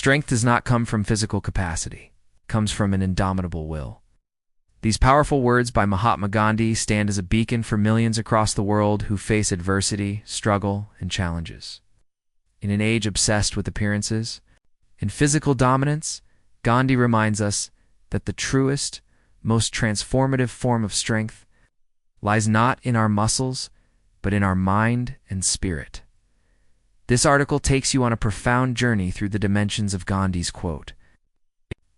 Strength does not come from physical capacity. It comes from an indomitable will. These powerful words by Mahatma Gandhi stand as a beacon for millions across the world who face adversity, struggle, and challenges. In an age obsessed with appearances and physical dominance, Gandhi reminds us that the truest, most transformative form of strength lies not in our muscles, but in our mind and spirit. This article takes you on a profound journey through the dimensions of Gandhi's quote.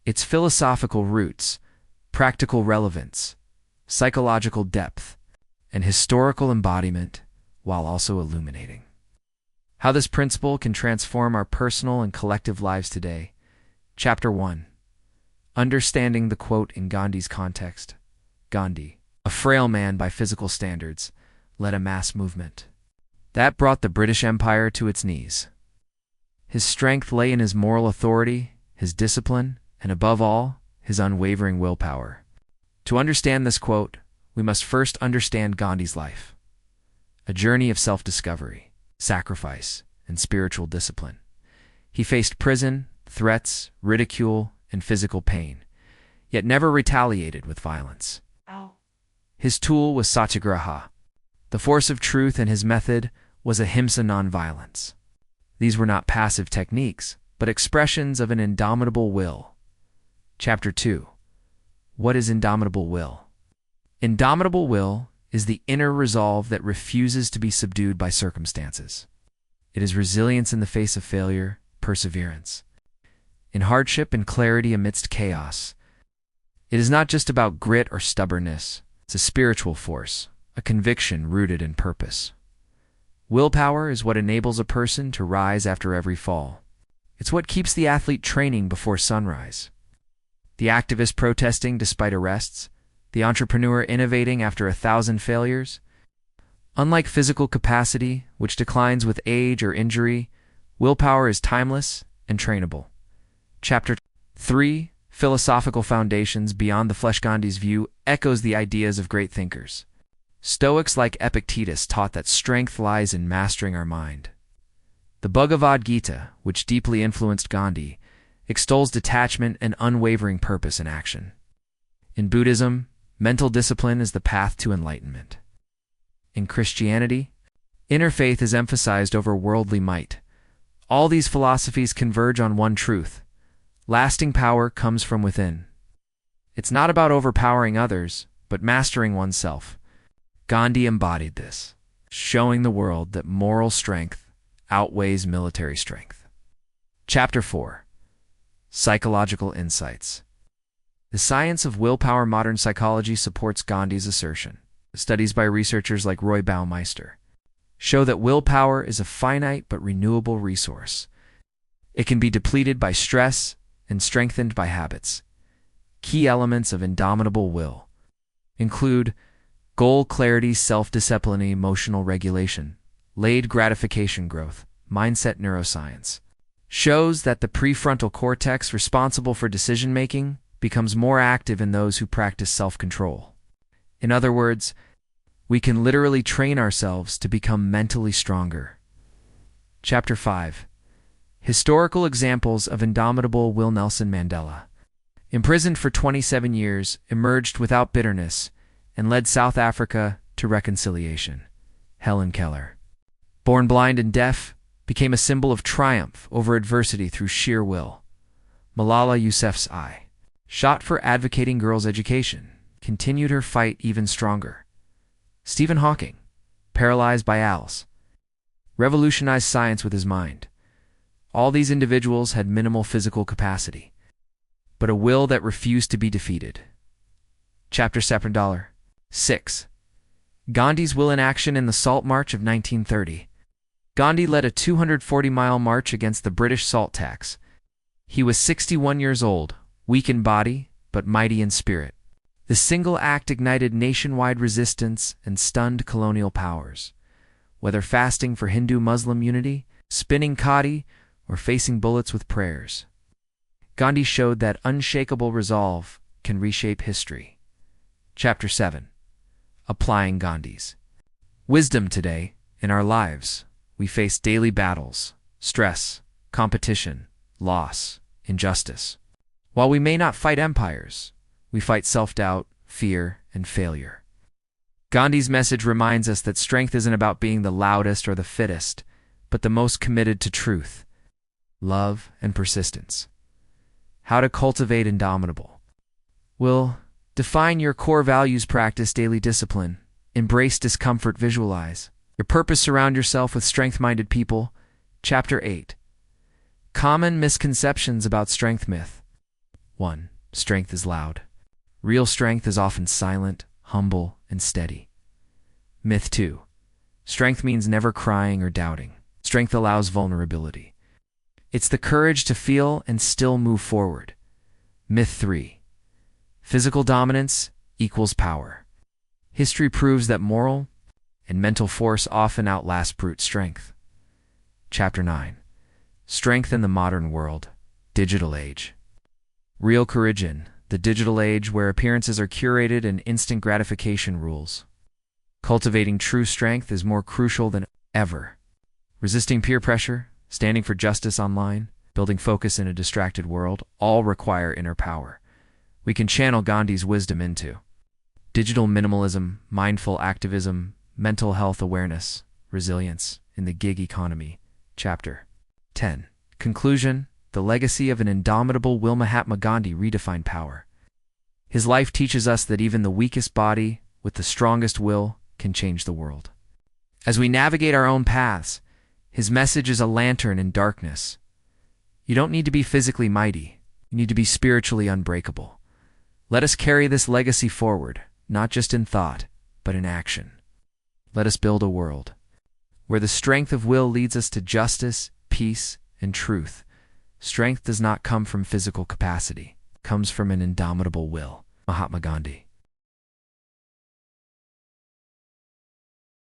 Its philosophical roots, practical relevance, psychological depth, and historical embodiment, while also illuminating how this principle can transform our personal and collective lives today. Chapter 1. Understanding the quote in Gandhi's context. Gandhi, a frail man by physical standards, led a mass movement that brought the British Empire to its knees. His strength lay in his moral authority, his discipline, and above all, his unwavering willpower. To understand this quote, we must first understand Gandhi's life. A journey of self-discovery, sacrifice, and spiritual discipline. He faced prison, threats, ridicule, and physical pain, yet never retaliated with violence. His tool was satyagraha, the force of truth, and his method was ahimsa nonviolence. These were not passive techniques, but expressions of an indomitable will. Chapter 2. What is indomitable will? Indomitable will is the inner resolve that refuses to be subdued by circumstances. It is resilience in the face of failure, perseverance in hardship, and clarity amidst chaos. It is not just about grit or stubbornness. It's a spiritual force, a conviction rooted in purpose. Willpower is what enables a person to rise after every fall. It's what keeps the athlete training before sunrise, the activist protesting despite arrests, the entrepreneur innovating after 1,000 failures. Unlike physical capacity, which declines with age or injury, willpower is timeless and trainable. Chapter 3. Philosophical foundations beyond the flesh. Gandhi's view echoes the ideas of great thinkers. Stoics like Epictetus taught that strength lies in mastering our mind. The Bhagavad Gita, which deeply influenced Gandhi, extols detachment and unwavering purpose in action. In Buddhism, mental discipline is the path to enlightenment. In Christianity, inner faith is emphasized over worldly might. All these philosophies converge on one truth: lasting power comes from within. It's not about overpowering others, but mastering oneself. Gandhi embodied this, showing the world that moral strength outweighs military strength. Chapter 4. Psychological insights. The science of willpower. Modern psychology supports Gandhi's assertion. Studies by researchers like Roy Baumeister show that willpower is a finite but renewable resource. It can be depleted by stress and strengthened by habits. Key elements of indomitable will include goal clarity, self-discipline, emotional regulation, delayed gratification growth. Mindset neuroscience shows that the prefrontal cortex, responsible for decision-making, becomes more active in those who practice self-control. In other words, we can literally train ourselves to become mentally stronger. Chapter 5. Historical examples of indomitable will. Nelson Mandela, imprisoned for 27 years, emerged without bitterness and led South Africa to reconciliation. Helen Keller, born blind and deaf, became a symbol of triumph over adversity through sheer will. Malala Yousafzai, shot for advocating girls' education, continued her fight even stronger. Stephen Hawking, paralyzed by ALS, revolutionized science with his mind. All these individuals had minimal physical capacity, but a will that refused to be defeated. Chapter 6. Gandhi's will in action. In the Salt March of 1930, Gandhi led a 240-mile march against the British salt tax. He was 61 years old, weak in body, but mighty in spirit. The single act ignited nationwide resistance and stunned colonial powers. Whether fasting for Hindu-Muslim unity, spinning khadi, or facing bullets with prayers, Gandhi showed that unshakable resolve can reshape history. Chapter 7. Applying Gandhi's wisdom. Today, in our lives, we face daily battles, stress, competition, loss, injustice. While we may not fight empires, we fight self-doubt, fear, and failure. Gandhi's message reminds us that strength isn't about being the loudest or the fittest, but the most committed to truth, love, and persistence. How to cultivate indomitable will. Define your core values, practice daily discipline, embrace discomfort, visualize your purpose, surround yourself with strength-minded people. Chapter 8. Common misconceptions about strength myth. 1. Strength is loud. Real strength is often silent, humble, and steady. Myth 2. Strength means never crying or doubting. Strength allows vulnerability. It's the courage to feel and still move forward. Myth 3. Physical dominance equals power. History proves that moral and mental force often outlast brute strength. Chapter 9. Strength in the modern world, digital age. Real courage in the digital age, where appearances are curated and instant gratification rules. Cultivating true strength is more crucial than ever. Resisting peer pressure, standing for justice online, building focus in a distracted world, all require inner power. We can channel Gandhi's wisdom into digital minimalism, mindful activism, mental health awareness, resilience in the gig economy. Chapter 10. Conclusion. The legacy of an indomitable will. Mahatma Gandhi redefined power. His life teaches us that even the weakest body with the strongest will can change the world. As we navigate our own paths, his message is a lantern in darkness. You don't need to be physically mighty. You need to be spiritually unbreakable. Let us carry this legacy forward, not just in thought, but in action. Let us build a world where the strength of will leads us to justice, peace, and truth. Strength does not come from physical capacity. It comes from an indomitable will. Mahatma Gandhi.